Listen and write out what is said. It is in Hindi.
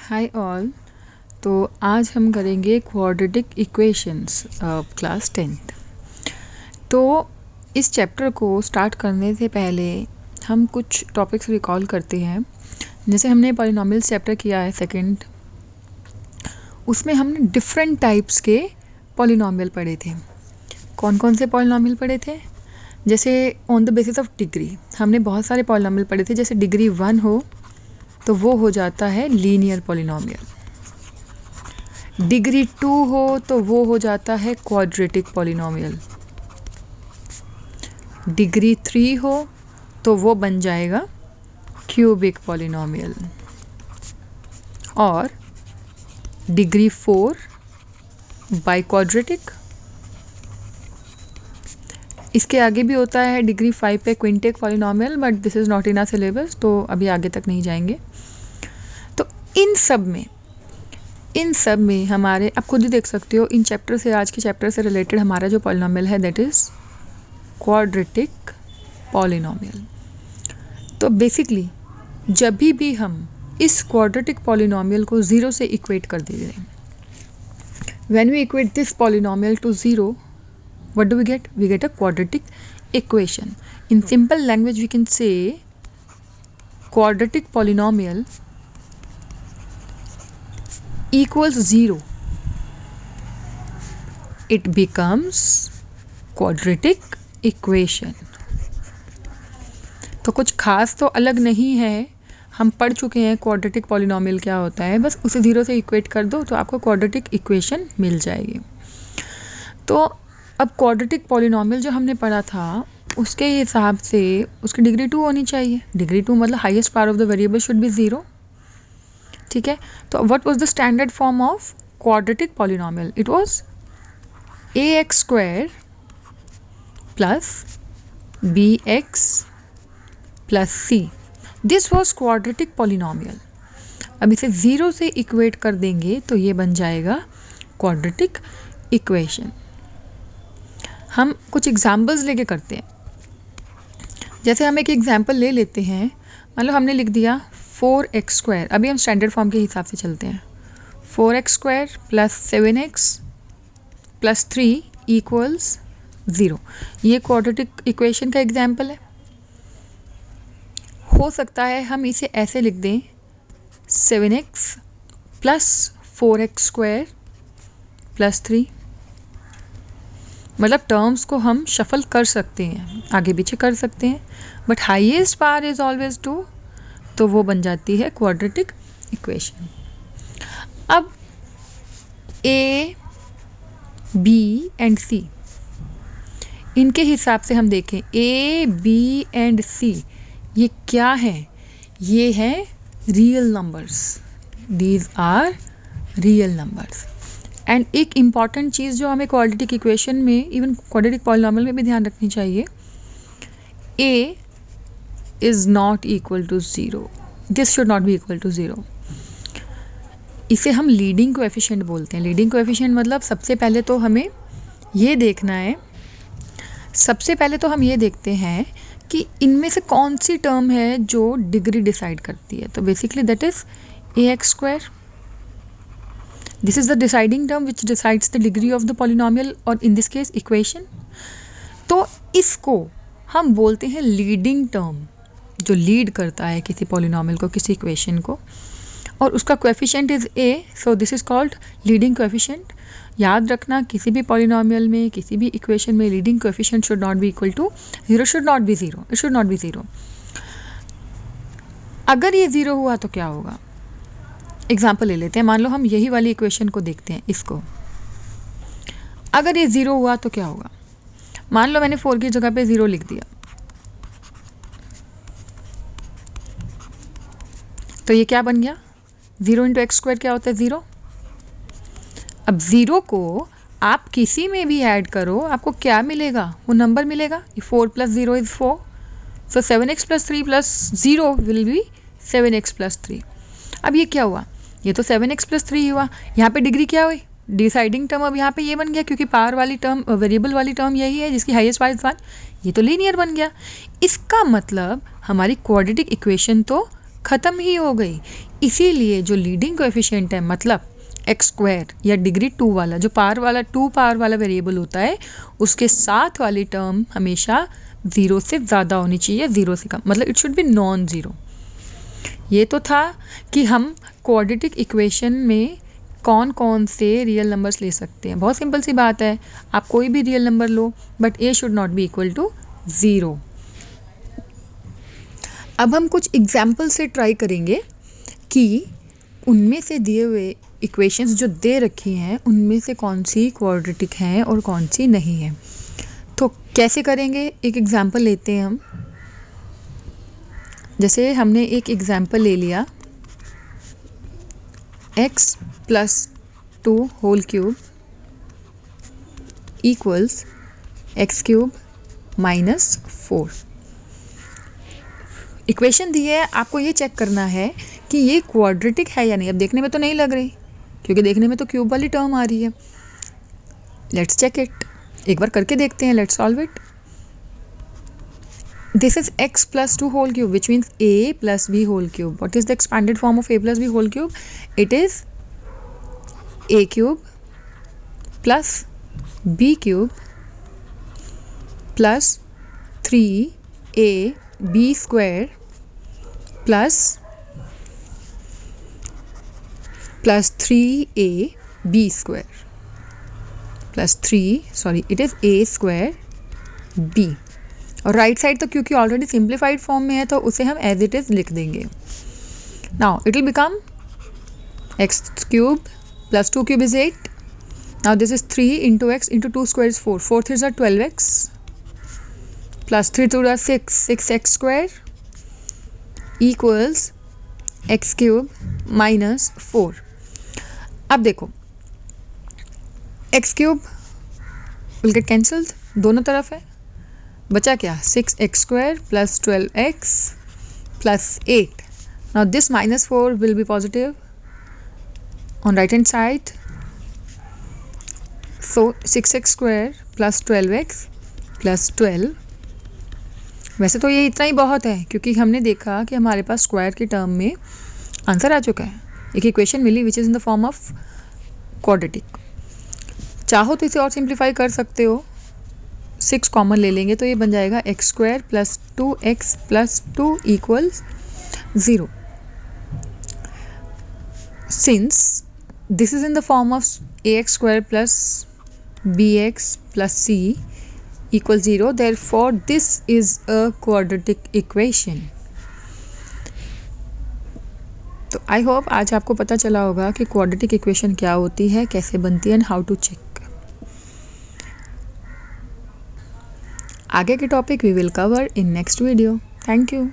Hi all. तो आज हम करेंगे क्वाड्रेटिक इक्वेशंस क्लास 10th। तो इस चैप्टर को स्टार्ट करने से पहले हम कुछ टॉपिक्स रिकॉल करते हैं। जैसे हमने पॉलिनोमियल्स चैप्टर किया है सेकंड, उसमें हमने डिफरेंट टाइप्स के पॉलिनोमियल पढ़े थे। कौन कौन से पॉलिनोमियल पढ़े थे? जैसे on the basis of degree हमने बहुत सारे पॉलिनोमियल पढ़े थे। जैसे डिग्री 1 हो तो वो हो जाता है लीनियर पॉलिनोमियल, डिग्री 2 हो तो वो हो जाता है क्वाड्रेटिक पॉलिनोमियल, डिग्री 3 हो तो वो बन जाएगा क्यूबिक पॉलिनोमियल, और डिग्री 4 बाई क्वाड्रेटिक। इसके आगे भी होता है डिग्री 5 पे quintic polynomial, but this is not in our syllabus, तो अभी आगे तक नहीं जाएंगे। तो इन सब में हमारे, आप खुद ही देख सकते हो, इन चैप्टर से, आज के चैप्टर से रिलेटेड हमारा जो पॉलिनोमियल है दैट इज़ क्वाड्रेटिक पॉलिनोमियल। तो बेसिकली जब भी हम इस क्वाड्रेटिक पॉलिनोमियल को 0 से इक्वेट कर देते हैं, when we equate this polynomial to 0, what do we get? We get a quadratic equation. In simple language we can say quadratic polynomial equals 0. It becomes quadratic equation. तो कुछ खास तो अलग नहीं है, हम पढ़ चुके हैं क्वाड्रेटिक पॉलिनोमियल क्या होता है। बस उसे 0 से इक्वेट कर दो तो आपको क्वाड्रेटिक इक्वेशन मिल जाएगी। तो अब क्वाड्रेटिक पॉलिनोमियल जो हमने पढ़ा था उसके हिसाब से उसकी डिग्री 2 होनी चाहिए। डिग्री 2 मतलब highest power of the variable should be 0। ठीक है, तो what was the standard form of quadratic polynomial? It was ax square plus bx plus c। This was quadratic polynomial. अब इसे 0 से इक्वेट कर देंगे तो ये बन जाएगा क्वाड्रेटिक इक्वेशन। हम कुछ एग्जाम्पल्स लेके करते हैं। जैसे हम एक एग्जाम्पल ले लेते हैं, मान लो हमने लिख दिया 4x स्क्वायर। अभी हम स्टैंडर्ड फॉर्म के हिसाब से चलते हैं। 4x square plus 7x plus 3 equals 0। ये क्वाड्रेटिक इक्वेशन का एग्जाम्पल है। हो सकता है हम इसे ऐसे लिख दें 7x plus 4x square plus 3। मतलब टर्म्स को हम शफल कर सकते हैं, आगे पीछे कर सकते हैं, but highest power is always 2, तो वो बन जाती है क्वाड्रेटिक इक्वेशन। अब ए, बी एंड सी, इनके हिसाब से हम देखें ए, बी एंड सी ये क्या है? ये है real numbers. These are real numbers. And एक इम्पॉर्टेंट चीज़ जो हमें क्वाड्रेटिक इक्वेशन में, इवन क्वाड्रेटिक पॉलिनोमियल में भी ध्यान रखनी चाहिए, a is not equal to 0। This should not be equal to 0। इसे हम लीडिंग कोएफिशिएंट बोलते हैं। लीडिंग कोएफिशिएंट मतलब सबसे पहले तो हमें ये देखना है, सबसे पहले तो हम ये देखते हैं कि इनमें से कौन सी टर्म है जो डिग्री डिसाइड करती है। तो basically that is ax square. This is the deciding term which decides the degree of the polynomial, or in this case equation. तो इसको हम बोलते हैं लीडिंग टर्म, जो लीड करता है किसी पॉलिनोमियल को, किसी इक्वेशन को, और उसका coefficient is a, so this is called leading coefficient. याद रखना, किसी भी पॉलिनोमियल में, किसी भी इक्वेशन में leading coefficient should not be equal to 0, should not be 0, it should not be 0। अगर ये 0 हुआ तो क्या होगा? एग्जाम्पल ले लेते हैं। मान लो हम यही वाली इक्वेशन को देखते हैं, इसको। अगर ये 0 हुआ तो क्या होगा? मान लो मैंने 4 की जगह पे 0 लिख दिया, तो ये क्या बन गया? 0 इंटू एक्स स्क्वायर क्या होता है? 0। अब 0 को आप किसी में भी ऐड करो, आपको क्या मिलेगा? वो नंबर मिलेगा। 4 plus 0 is 4, so 7x plus 3 plus 0 will be 7x plus 3। अब ये क्या हुआ? ये तो 7x प्लस 3 हुआ। यहाँ पे डिग्री क्या हुई? डिसाइडिंग टर्म अब यहाँ पे ये बन गया, क्योंकि पावर वाली टर्म, वेरिएबल वाली टर्म यही है जिसकी हाईएस्ट पावर इज 1। ये तो लीनियर बन गया। इसका मतलब हमारी क्वाड्रेटिक इक्वेशन तो ख़त्म ही हो गई। इसीलिए जो लीडिंग कोएफिशिएंट है, मतलब एक्स स्क्वायर या डिग्री 2 वाला, जो टू पावर वाला वेरिएबल होता है, उसके साथ वाली टर्म हमेशा 0 से ज़्यादा होनी चाहिए, 0 से कम, मतलब it should be non zero. ये तो था कि हम क्वाड्रेटिक इक्वेशन में कौन कौन से रियल नंबर्स ले सकते हैं। बहुत सिंपल सी बात है, आप कोई भी रियल नंबर लो, but a should not be equal to 0। अब हम कुछ एग्जाम्पल से ट्राई करेंगे कि उनमें से दिए हुए इक्वेशंस जो दे रखी हैं उनमें से कौन सी क्वाड्रेटिक हैं और कौन सी नहीं है। तो कैसे करेंगे, एक एग्जाम्पल लेते हैं हम। जैसे हमने एक एग्जाम्पल ले लिया, x + 2 whole cube equals x³ - 4। Equation दी है, आपको ये चेक करना है कि ये क्वाड्रेटिक है या नहीं। अब देखने में तो नहीं लग रही, क्योंकि देखने में तो क्यूब वाली टर्म आ रही है। लेट्स चेक इट, एक बार करके देखते हैं। Let's solve it. This is x + 2 whole cube, which means a + b whole cube. What is the expanded form of a + b whole cube? It is a³ + b³ + 3ab² plus 3ab² plus 3 it is a²b। और राइट साइड तो क्योंकि ऑलरेडी सिंप्लीफाइड फॉर्म में है तो उसे हम एज इट इज लिख देंगे। Now it will become x³ + 2³ is 8। Now this is 3 into x into 2 square is 4, 4 3s are 12x plus 3 2 are 6, 6x² equals x³ - 4। अब देखो, x³ will get cancelled, दोनों तरफ है, बचा क्या? 6x² + 12x + 8। Now this -4 will be positive on right hand side, so 6x² + 12x + 12। वैसे तो ये इतना ही बहुत है, क्योंकि हमने देखा कि हमारे पास स्क्वायर की टर्म में आंसर आ चुका है, एक इक्वेशन मिली which is in the form of quadratic. चाहो तो इसे और सिंप्लीफाई कर सकते हो, 6 कॉमन ले लेंगे तो ये बन जाएगा x² + 2x + 2 equals 0। Since this is in the form of ax² + bx + c equals 0, therefore this is a quadratic equation। तो आई होप आज आपको पता चला होगा कि क्वाड्रेटिक इक्वेशन क्या होती है, कैसे बनती है एंड हाउ टू चेक। आगे के topic we will cover in next video. Thank you.